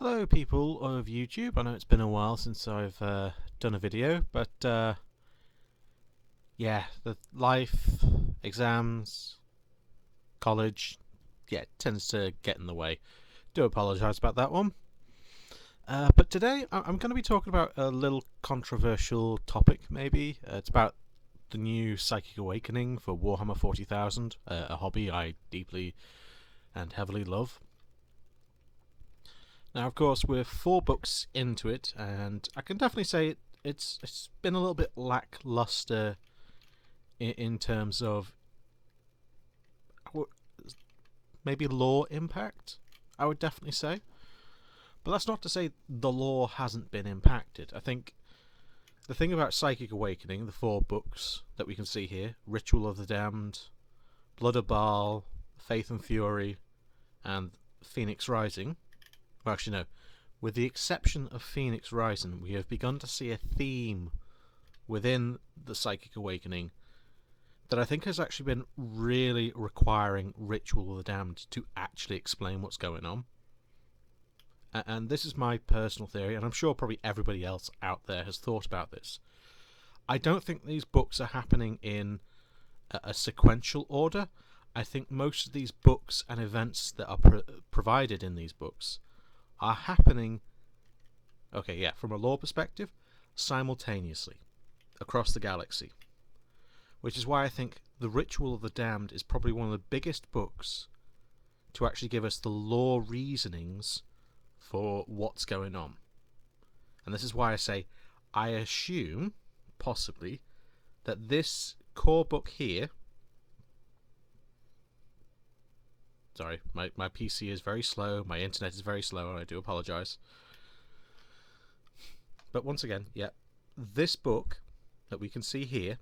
Hello people of YouTube. I know it's been a while since I've done a video, but yeah, the life, exams, college, yeah, it tends to get in the way. Do apologise about that one. But today I'm going to be talking about a little controversial topic, maybe. It's about the new Psychic Awakening for Warhammer 40,000, a hobby I deeply and heavily love. Now, of course, we're 4 books into it, and I can definitely say it's been a little bit lackluster in terms of maybe lore impact, I would definitely say. But that's not to say the lore hasn't been impacted. I think the thing about Psychic Awakening, the 4 books that we can see here, Ritual of the Damned, Blood of Baal, Faith and Fury, and Phoenix Rising. Well, actually, no. With the exception of Phoenix Rising, we have begun to see a theme within the Psychic Awakening that I think has actually been really requiring Ritual of the Damned to actually explain what's going on. And this is my personal theory, and I'm sure probably everybody else out there has thought about this. I don't think these books are happening in a sequential order. I think most of these books and events that are provided in these books are happening, from a lore perspective, simultaneously across the galaxy. Which is why I think The Ritual of the Damned is probably one of the biggest books to actually give us the lore reasonings for what's going on. And this is why I say, I assume, possibly, that this core book here... Sorry, my PC is very slow, my internet is very slow, and I do apologise. But once again, yeah, this book that we can see here,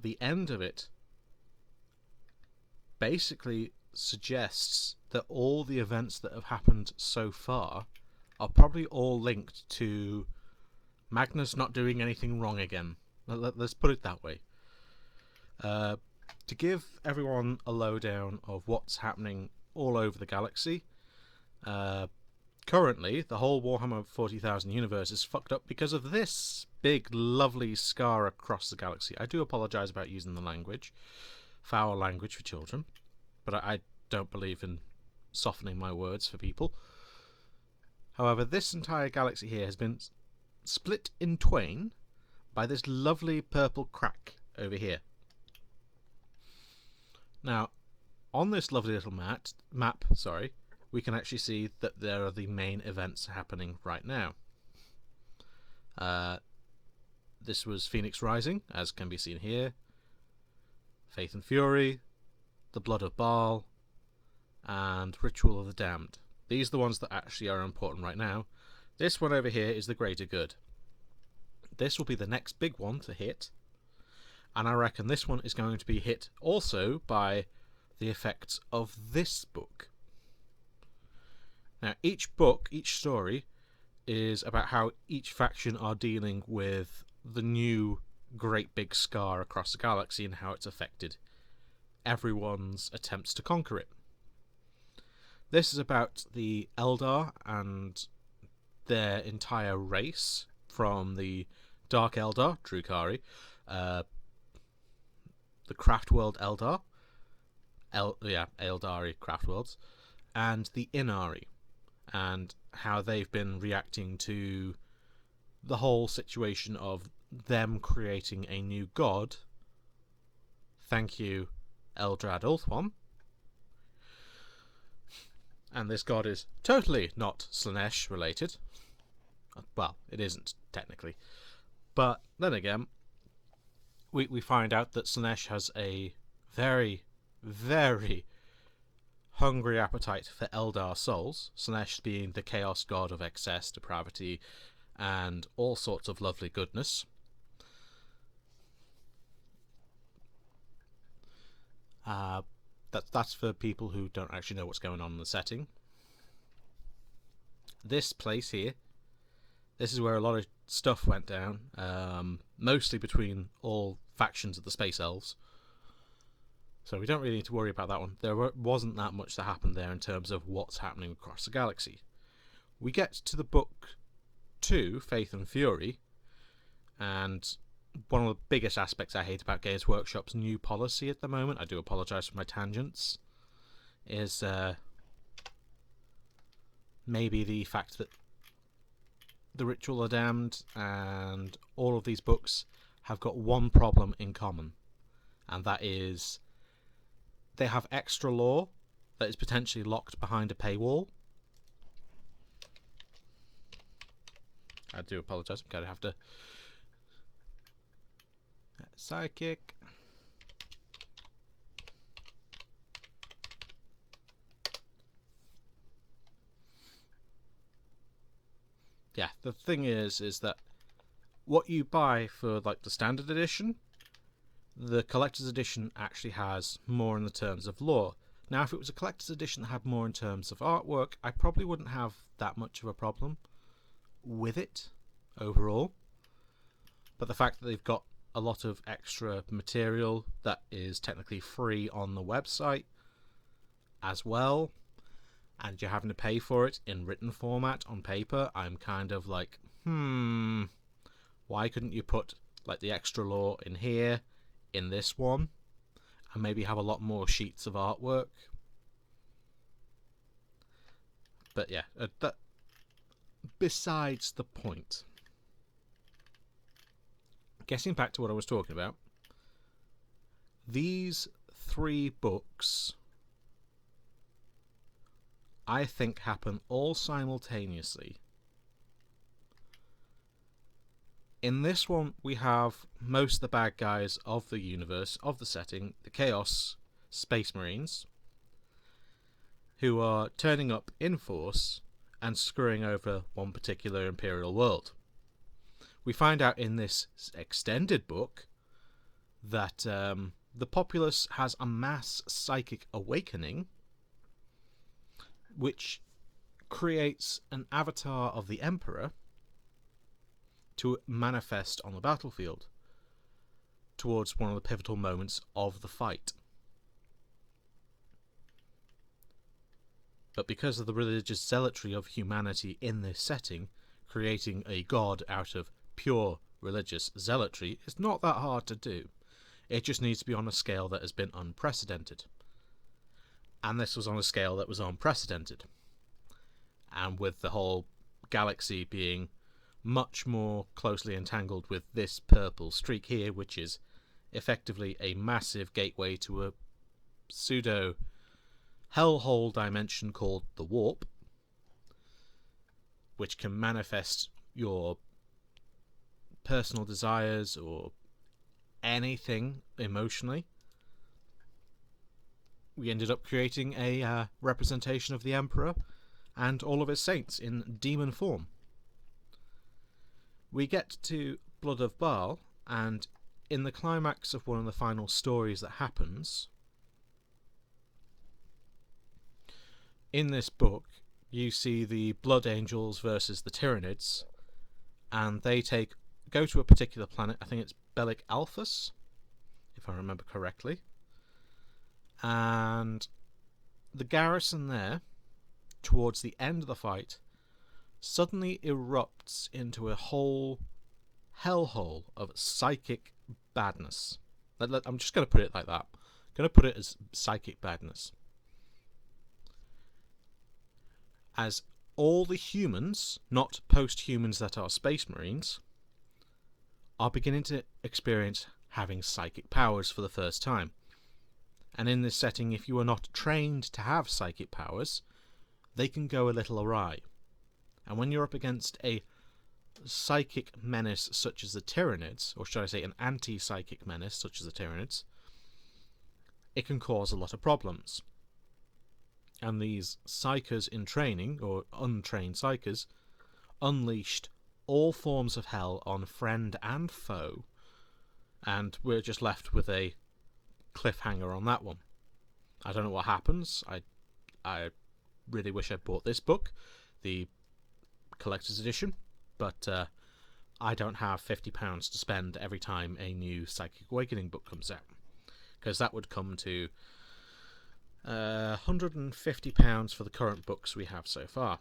the end of it basically suggests that all the events that have happened so far are probably all linked to Magnus not doing anything wrong again. Let's put it that way. To give everyone a lowdown of what's happening all over the galaxy, currently the whole Warhammer 40,000 universe is fucked up because of this big lovely scar across the galaxy. I do apologise about using the language, foul language for children, but I don't believe in softening my words for people. However, this entire galaxy here has been split in twain by this lovely purple crack over here. Now, on this lovely little map, we can actually see that there are the main events happening right now. This was Phoenix Rising, as can be seen here, Faith and Fury, the Blood of Baal, and Ritual of the Damned. These are the ones that actually are important right now. This one over here is the Greater Good. This will be the next big one to hit, and I reckon this one is going to be hit also by the effects of this book. Now, each book, each story, is about how each faction are dealing with the new great big scar across the galaxy and how it's affected everyone's attempts to conquer it. This is about the Eldar and their entire race, from the Dark Eldar, Drukhari, the Craftworld Eldar, Eldari Craftworlds, and the Inari, and how they've been reacting to the whole situation of them creating a new god. Thank you, Eldrad Ulthuan. And this god is totally not Slaanesh related. Well, it isn't, technically. But then again, we find out that Slaanesh has a very, very hungry appetite for Eldar souls, Slaanesh being the chaos god of excess, depravity, and all sorts of lovely goodness. That's for people who don't actually know what's going on in the setting. This place here, this is where a lot of stuff went down, mostly between all factions of the Space Elves. So we don't really need to worry about that one. There wasn't that much that happened there in terms of what's happening across the galaxy. We get to the book 2, Faith and Fury, and one of the biggest aspects I hate about Games Workshop's new policy at the moment, I do apologise for my tangents, is maybe the fact that The Ritual of Damned and all of these books have got one problem in common, and that is they have extra lore that is potentially locked behind a paywall. I do apologise, I'm going to have to... Psychic. Yeah, the thing is that what you buy for like the standard edition, the collector's edition actually has more in the terms of lore. Now, if it was a collector's edition that had more in terms of artwork, I probably wouldn't have that much of a problem with it overall. But the fact that they've got a lot of extra material that is technically free on the website as well, and you're having to pay for it in written format on paper, I'm kind of like, why couldn't you put like the extra lore in here, in this one, and maybe have a lot more sheets of artwork? But yeah, that besides the point. Getting back to what I was talking about, these 3 books, I think, happen all simultaneously. In this one, we have most of the bad guys of the universe, of the setting, the Chaos Space Marines, who are turning up in force and screwing over one particular Imperial world. We find out in this extended book that the populace has a mass psychic awakening, which creates an avatar of the Emperor to manifest on the battlefield towards one of the pivotal moments of the fight. But because of the religious zealotry of humanity in this setting, creating a god out of pure religious zealotry is not that hard to do. It just needs to be on a scale that has been unprecedented. And this was on a scale that was unprecedented. And with the whole galaxy being much more closely entangled with this purple streak here, which is effectively a massive gateway to a pseudo hellhole dimension called the Warp, which can manifest your personal desires or anything emotionally. We ended up creating a representation of the Emperor and all of his saints in demon form. We get to Blood of Baal, and in the climax of one of the final stories that happens, in this book, you see the Blood Angels versus the Tyranids, and they go to a particular planet. I think it's Bellic Alphas, if I remember correctly. And the garrison there, towards the end of the fight, suddenly erupts into a whole hellhole of psychic badness. I'm just going to put it like that. I'm going to put it as psychic badness. As all the humans, not post-humans that are space marines, are beginning to experience having psychic powers for the first time. And in this setting, if you are not trained to have psychic powers, they can go a little awry. And when you're up against a psychic menace such as the Tyranids, or should I say an anti-psychic menace such as the Tyranids, it can cause a lot of problems. And these psychers in training, or untrained psychers, unleashed all forms of hell on friend and foe, and we're just left with a cliffhanger on that one. I don't know what happens. I really wish I'd bought this book, the collector's edition, but I don't have £50 to spend every time a new Psychic Awakening book comes out. because that would come to £150 for the current books we have so far.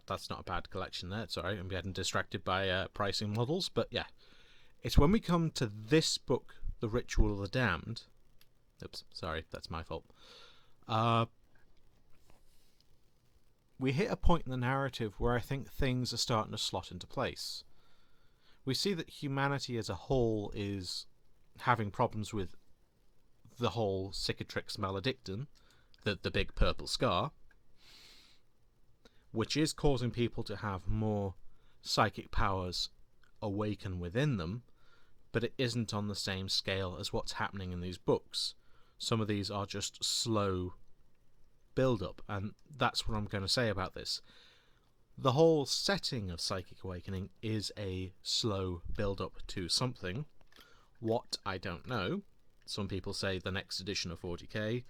That's not a bad collection there. Sorry, I'm getting distracted by pricing models, but yeah. It's when we come to this book, The Ritual of the Damned. Oops, sorry, that's my fault. We hit a point in the narrative where I think things are starting to slot into place. We see that humanity as a whole is having problems with the whole cicatrix maledictum, the big purple scar, which is causing people to have more psychic powers awaken within them, but it isn't on the same scale as what's happening in these books. Some of these are just slow build-up, and that's what I'm going to say about this. The whole setting of Psychic Awakening is a slow build-up to something. What, I don't know. Some people say the next edition of 40k.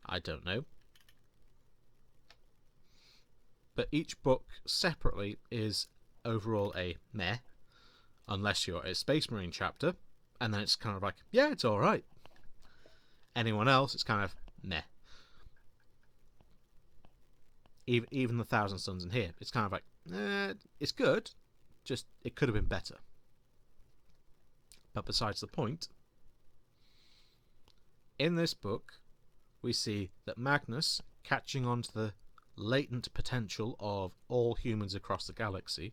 I don't know. But each book separately is overall a meh, unless you're a Space Marine chapter, and then it's kind of like, yeah, it's alright. Anyone else, it's kind of meh. Even the Thousand Suns in here, it's kind of like, it's good, just it could have been better. But besides the point, in this book, we see that Magnus, catching on to the latent potential of all humans across the galaxy,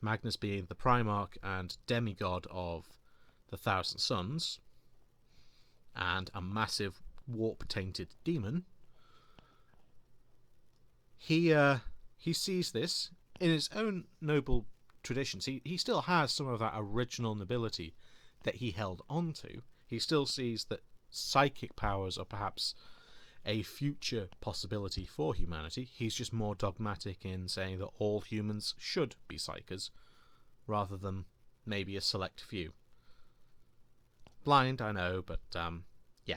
Magnus being the Primarch and demigod of the Thousand Suns, and a massive warp-tainted demon, he sees this in his own noble traditions. He still has some of that original nobility that he held on to. He still sees that psychic powers are perhaps a future possibility for humanity. He's just more dogmatic in saying that all humans should be psychers, rather than maybe a select few. Blind, I know, but yeah.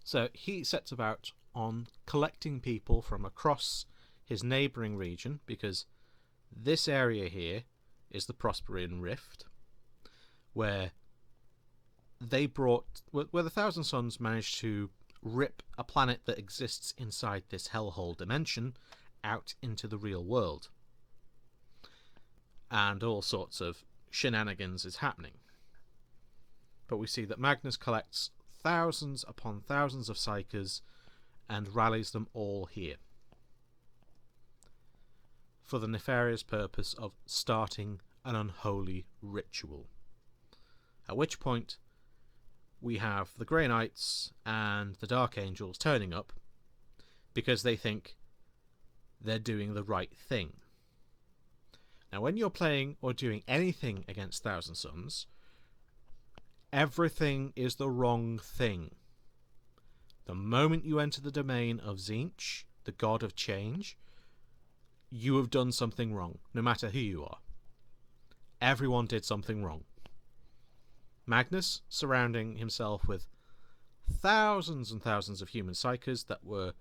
So he sets about on collecting people from across his neighbouring region, because this area here is the Prosperian Rift, where the Thousand Suns managed to rip a planet that exists inside this hellhole dimension out into the real world. And all sorts of shenanigans is happening. But we see that Magnus collects thousands upon thousands of psychers and rallies them all here for the nefarious purpose of starting an unholy ritual. At which point we have the Grey Knights and the Dark Angels turning up because they think they're doing the right thing. Now, when you're playing or doing anything against Thousand Suns, everything is the wrong thing. The moment you enter the domain of Tzeentch, the god of change, you have done something wrong, no matter who you are. Everyone did something wrong. Magnus, surrounding himself with thousands and thousands of human psychers that were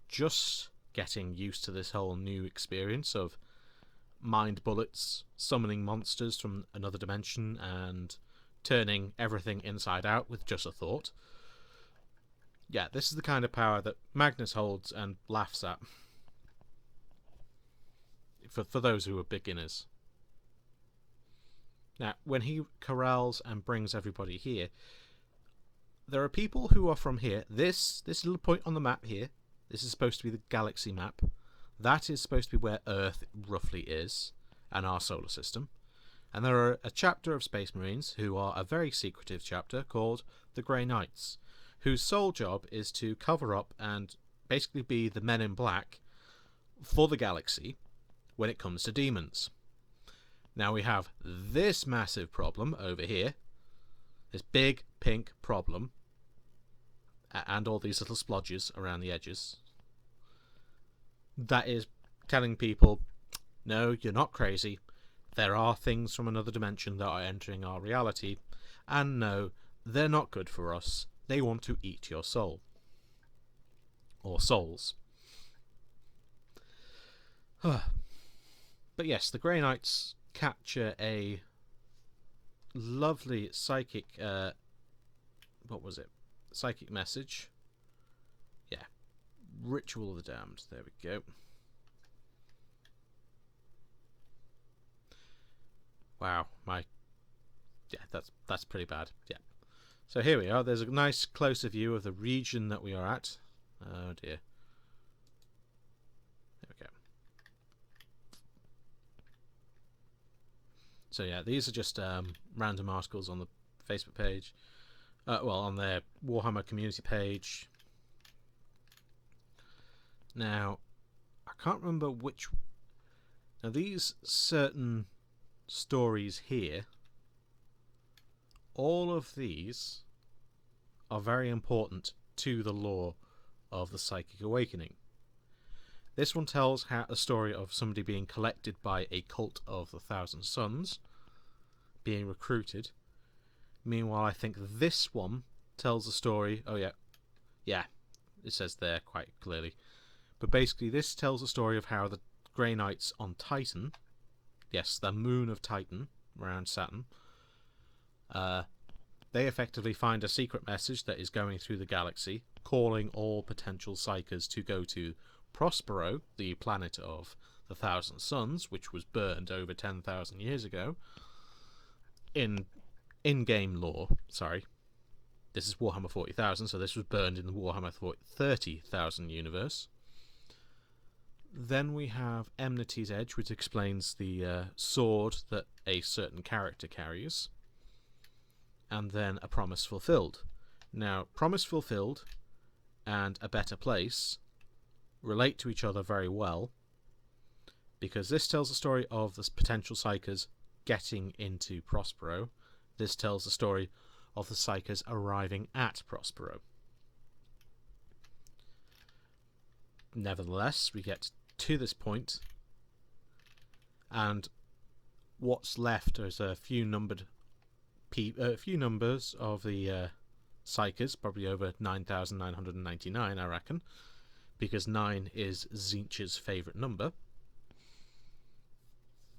just getting used to this whole new experience of mind bullets, summoning monsters from another dimension, and turning everything inside out with just a thought. Yeah, this is the kind of power that Magnus holds and laughs at. For those who are beginners. Now, when he corrals and brings everybody here, there are people who are from here. This little point on the map here, this is supposed to be the galaxy map. That is supposed to be where Earth roughly is, and our solar system. And there are a chapter of Space Marines who are a very secretive chapter called the Grey Knights, whose sole job is to cover up and basically be the men in black for the galaxy when it comes to demons. Now we have this massive problem over here, this big pink problem, and all these little splodges around the edges. That is telling people, no, you're not crazy. There are things from another dimension that are entering our reality, and no, they're not good for us. They want to eat your soul. Or souls. But yes, the Grey Knights capture a lovely psychic, what was it? Psychic message. Yeah. Ritual of the Damned. There we go. Wow, that's pretty bad. Yeah. So here we are. There's a nice closer view of the region that we are at. Oh dear. There we go. So yeah, these are just random articles on the Facebook page. Well, on their Warhammer community page. Now, I can't remember which. Now these certain stories here, all of these are very important to the lore of the Psychic Awakening. This one tells a story of somebody being collected by a cult of the Thousand Sons, being recruited. Meanwhile, I think this one tells a story. Oh yeah, it says there quite clearly. But basically, this tells a story of how the Grey Knights on Titan, yes, the moon of Titan around Saturn, they effectively find a secret message that is going through the galaxy, calling all potential Psykers to go to Prospero, the planet of the Thousand Suns, which was burned over 10,000 years ago. In-game lore, sorry. This is Warhammer 40,000, so this was burned in the Warhammer 30,000 universe. Then we have Enmity's Edge, which explains the sword that a certain character carries. And then A Promise Fulfilled. Now, Promise Fulfilled and A Better Place relate to each other very well, because this tells the story of the potential Psykers getting into Prospero. This tells the story of the Psykers arriving at Prospero. Nevertheless, we get to this point, and what's left is a few numbers of the Psykers, probably over 9,999, I reckon, because 9 is Tzeentch's favourite number.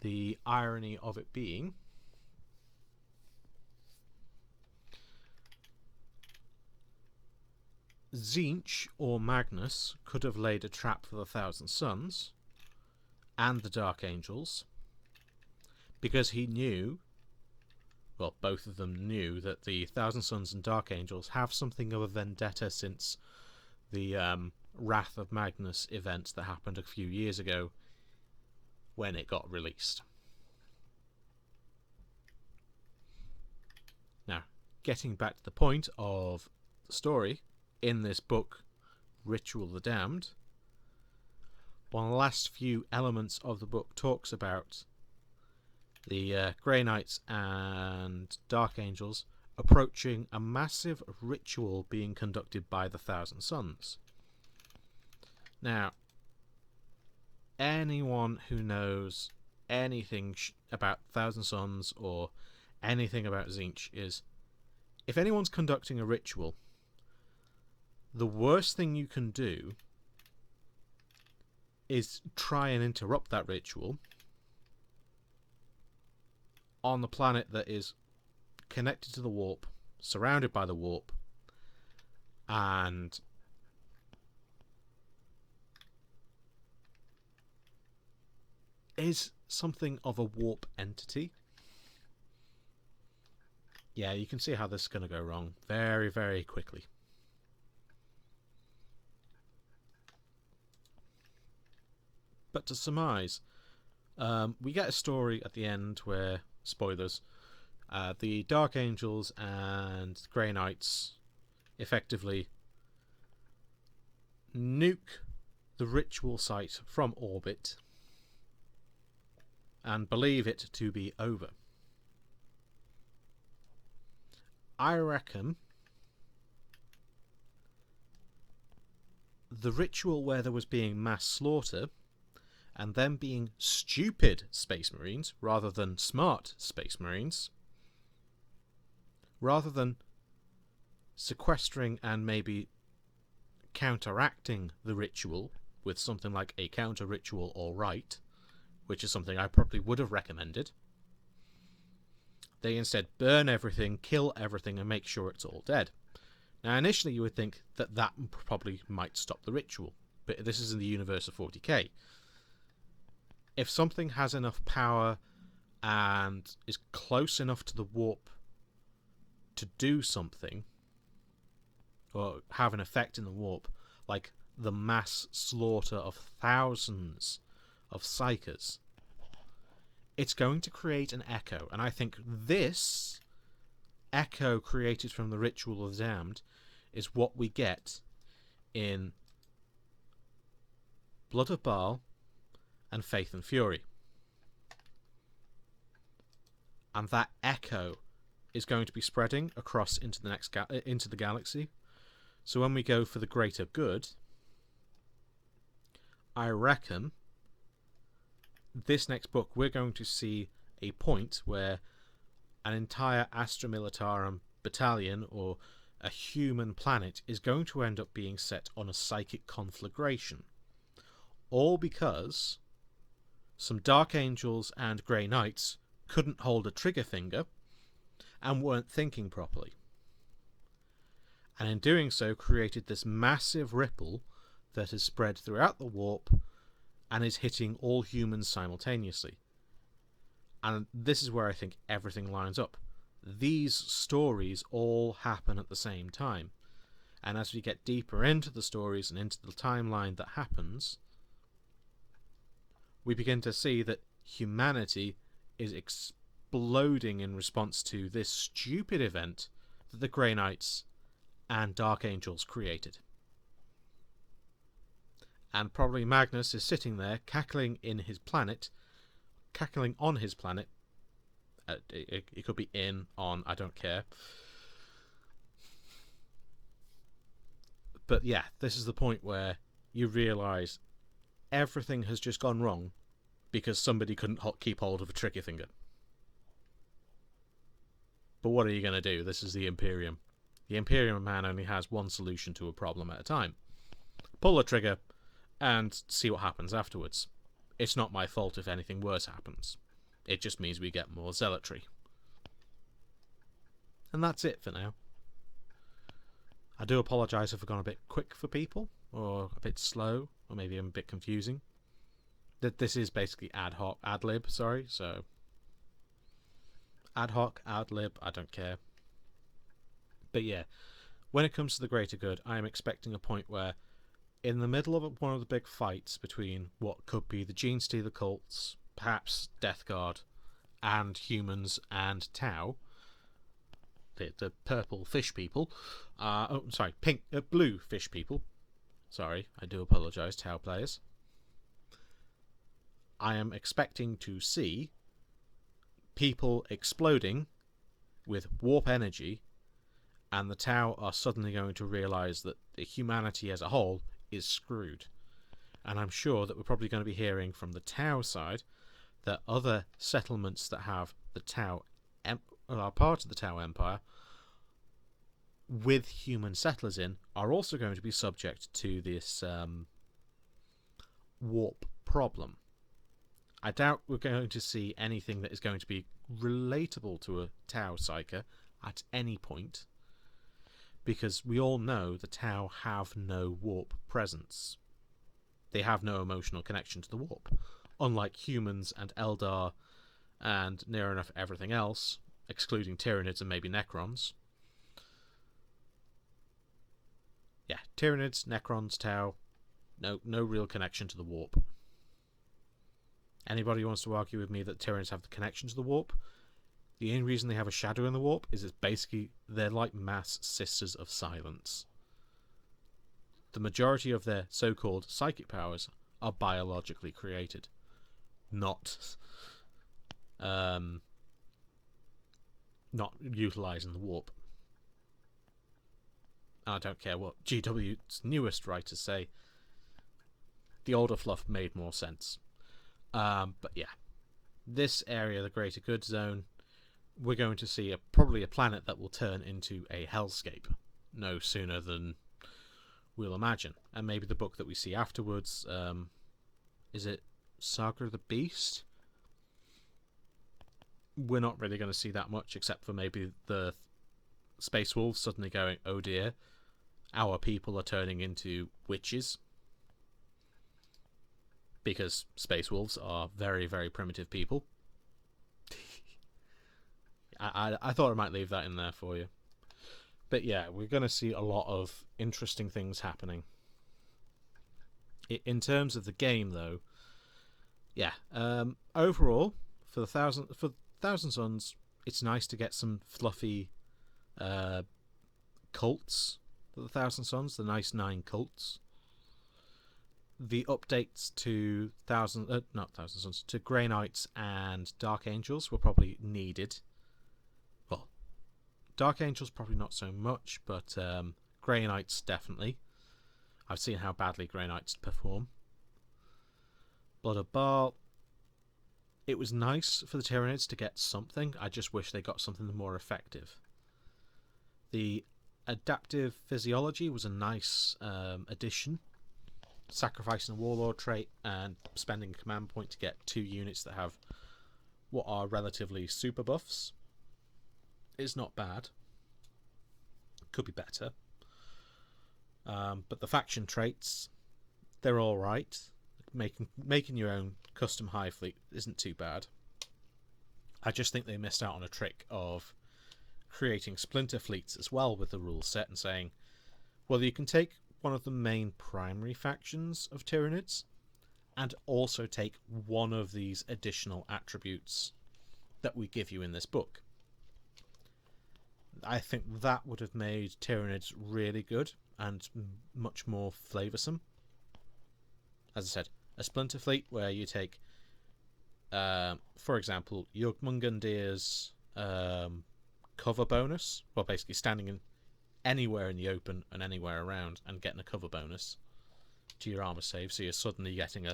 The irony of it being, Tzeentch or Magnus could have laid a trap for the Thousand Sons and the Dark Angels, because he knew, well, both of them knew, that the Thousand Sons and Dark Angels have something of a vendetta since the Wrath of Magnus event that happened a few years ago when it got released. Now, getting back to the point of the story, in this book, Ritual of the Damned, one of the last few elements of the book talks about the Grey Knights and Dark Angels approaching a massive ritual being conducted by the Thousand Sons. Now, anyone who knows anything about Thousand Sons or anything about Tzeentch is, if anyone's conducting a ritual, the worst thing you can do is try and interrupt that ritual on the planet that is connected to the warp, surrounded by the warp, and is something of a warp entity. Yeah, you can see how this is going to go wrong very, very quickly. But to surmise, we get a story at the end where, spoilers, the Dark Angels and Grey Knights effectively nuke the ritual site from orbit and believe it to be over. I reckon the ritual where there was being mass slaughter and them being stupid Space Marines rather than smart Space Marines, rather than sequestering and maybe counteracting the ritual with something like a counter ritual or rite, which is something I probably would have recommended, They instead burn everything, kill everything, and make sure it's all dead. Now, initially you would think that that probably might stop the ritual, but this is in the universe of 40k. If something has enough power and is close enough to the warp to do something, or have an effect in the warp, like the mass slaughter of thousands of psykers, it's going to create an echo. And I think this echo created from the ritual of the damned is what we get in Blood of Baal and Faith and Fury. And that echo is going to be spreading across into the next into the galaxy. So when we go for the greater good, I reckon this next book we're going to see a point where an entire Astra Militarum battalion or a human planet is going to end up being set on a psychic conflagration. All because some Dark Angels and Grey Knights couldn't hold a trigger finger and weren't thinking properly. And in doing so created this massive ripple that has spread throughout the warp and is hitting all humans simultaneously. And this is where I think everything lines up. These stories all happen at the same time. And as we get deeper into the stories and into the timeline that happens, we begin to see that humanity is exploding in response to this stupid event that the Grey Knights and Dark Angels created. And probably Magnus is sitting there cackling on his planet. It could be on, I don't care. But yeah, this is the point where you realise everything has just gone wrong because somebody couldn't keep hold of a trigger finger. But what are you going to do? This is the Imperium. The Imperium man only has one solution to a problem at a time. Pull the trigger and see what happens afterwards. It's not my fault if anything worse happens. It just means we get more zealotry. And that's it for now. I do apologise if I've gone a bit quick for people, or a bit slow, or maybe I'm a bit confusing. This is basically ad lib, so ad hoc, ad lib, I don't care. But yeah, when it comes to the greater good, I am expecting a point where in the middle of one of the big fights between what could be the Gene Stealer cults, perhaps Death Guard, and humans and Tau, the purple fish people, blue fish people, sorry, I do apologise, Tau players, I am expecting to see people exploding with warp energy, and the Tau are suddenly going to realise that the humanity as a whole is screwed. And I'm sure that we're probably going to be hearing from the Tau side that other settlements that have the Tau are part of the Tau Empire with human settlers in are also going to be subject to this warp problem. I doubt we're going to see anything that is going to be relatable to a Tau Psyker at any point, because we all know the Tau have no warp presence. They have no emotional connection to the warp, unlike humans and Eldar and near enough everything else, excluding Tyranids and maybe Necrons. Yeah, Tyranids, Necrons, Tau, no real connection to the warp. Anybody who wants to argue with me that Tyranids have the connection to the warp, the only reason they have a shadow in the warp is it's basically they're like mass sisters of silence. The majority of their so-called psychic powers are biologically created, not utilising the warp. I don't care what GW's newest writers say. The older fluff made more sense. But yeah, this area, the Greater Good Zone, we're going to see probably a planet that will turn into a hellscape no sooner than we'll imagine. And maybe the book that we see afterwards, is it Saga of the Beast? we're not really going to see that much, except for maybe the Space Wolves suddenly going, oh dear, our people are turning into witches. Because Space Wolves are very, very primitive people. I thought I might leave that in there for you. But yeah, we're going to see a lot of interesting things happening. In terms of the game, though, yeah, overall, for Thousand Suns, it's nice to get some fluffy cults for the Thousand Suns, the nice 9 cults. The updates to not Thousand Suns, to Grey Knights and Dark Angels were probably needed. Well, Dark Angels probably not so much, but Grey Knights definitely. I've seen how badly Grey Knights perform. Blood of Baal. It was nice for the Tyranids to get something. I just wish they got something more effective. The adaptive physiology was a nice addition. Sacrificing a warlord trait and spending a command point to get 2 units that have what are relatively super buffs is not bad. Could be better. But the faction traits, they're alright. Making your own custom hive fleet isn't too bad. I just think they missed out on a trick of creating splinter fleets as well with the rule set and saying, well, you can take one of the main primary factions of Tyranids and also take one of these additional attributes that we give you in this book. I think that would have made Tyranids really good and much more flavoursome. As I said, a splinter fleet where you take, for example, Jugmungandir's cover bonus, well, basically standing in anywhere in the open and anywhere around and getting a cover bonus to your armor save, so you're suddenly getting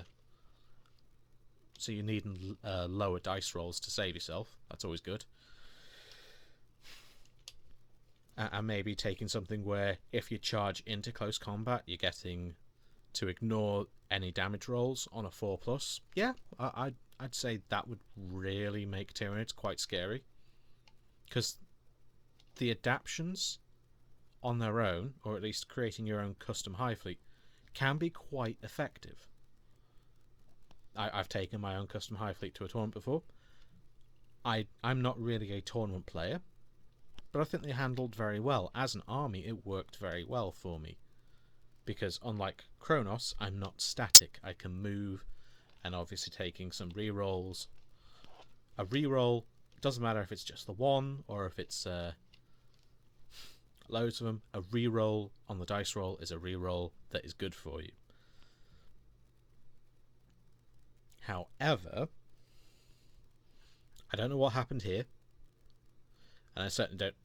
so you need lower dice rolls to save yourself. That's always good. And maybe taking something where if you charge into close combat, you're getting to ignore any damage rolls on a 4+. Yeah, I'd say that would really make Tyranids quite scary, because the adaptions on their own, or at least creating your own custom hive fleet, can be quite effective. I've taken my own custom hive fleet to a tournament before. I'm not really a tournament player, but I think they handled very well. As an army, it worked very well for me. Because unlike Kronos, I'm not static. I can move, and obviously taking some rerolls. A reroll, doesn't matter if it's just the one, or if it's loads of them. A reroll on the dice roll is a reroll that is good for you. However, I don't know what happened here, and I certainly don't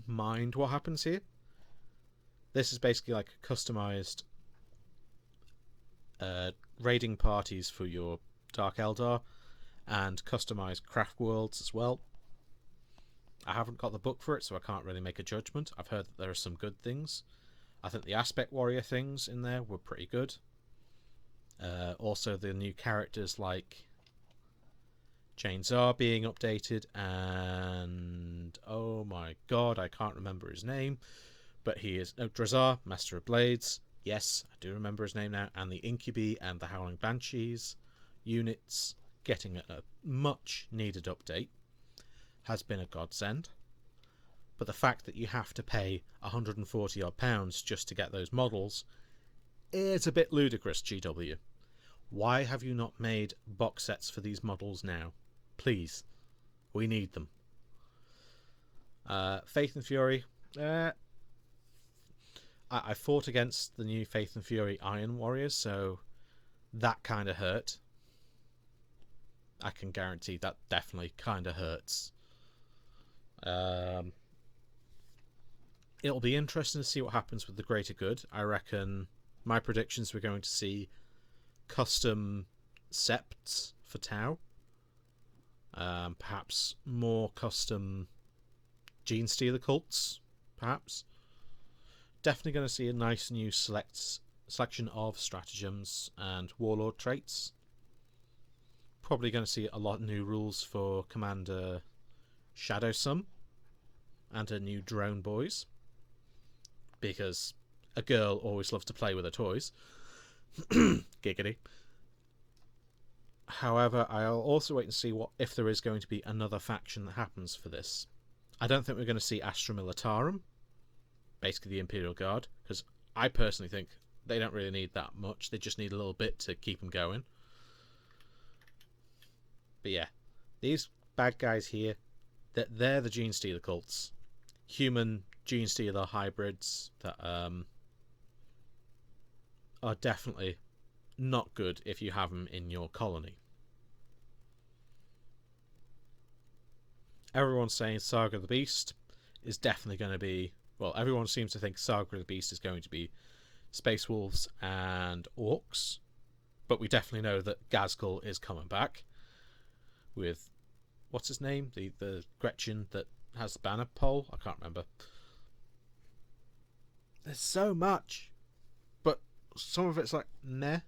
mind what happens here. This is basically like customized raiding parties for your Dark Eldar and customized craft worlds as well. I haven't got the book for it, so I can't really make a judgment. I've heard that there are some good things. I think the Aspect Warrior things in there were pretty good. Also, the new characters like Chains are being updated, and oh my god, I can't remember his name, but he is Drazar, Master of Blades. Yes, I do remember his name now. And the Incubi and the Howling Banshees units getting a much needed update has been a godsend. But the fact that you have to pay 140 odd pounds just to get those models is a bit ludicrous, GW. Why have you not made box sets for these models now? Please. We need them. Faith and Fury. I fought against the new Faith and Fury Iron Warriors, so that kind of hurt. I can guarantee that definitely kind of hurts. It'll be interesting to see what happens with the Greater Good. I reckon my predictions we're going to see custom septs for Tau. Perhaps more custom Gene Stealer cults, perhaps. Definitely going to see a nice new selection of stratagems and warlord traits. Probably going to see a lot of new rules for Commander Shadow Sum and her new drone boys, because a girl always loves to play with her toys. Giggity. However, I'll also wait and see if there is going to be another faction that happens for this. I don't think we're going to see Astra Militarum, basically the Imperial Guard, because I personally think they don't really need that much. They just need a little bit to keep them going. But yeah, these bad guys here, they're the Gene Stealer cults. Human Gene Stealer hybrids that are definitely not good if you have them in your colony. Everyone's saying Saga of the Beast is definitely going to be... Well, everyone seems to think Saga of the Beast is going to be Space Wolves and Orcs. But we definitely know that Gazgul is coming back. With... What's his name? The Gretchen that has the banner pole? I can't remember. There's so much. But some of it's like, nah.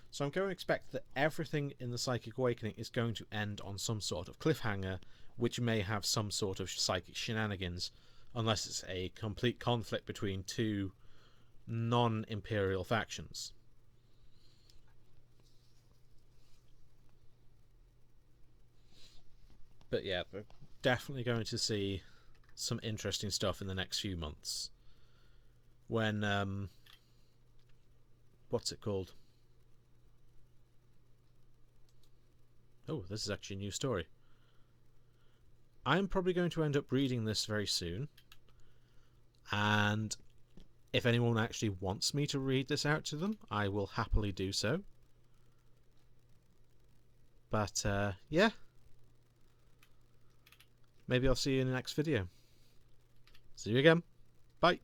So I'm going to expect that everything in the Psychic Awakening is going to end on some sort of cliffhanger, which may have some sort of psychic shenanigans, unless it's a complete conflict between two non-Imperial factions. But yeah, we're definitely going to see some interesting stuff in the next few months. When, what's it called? Oh, this is actually a new story. I'm probably going to end up reading this very soon. And if anyone actually wants me to read this out to them, I will happily do so. But, yeah. Maybe I'll see you in the next video. See you again. Bye.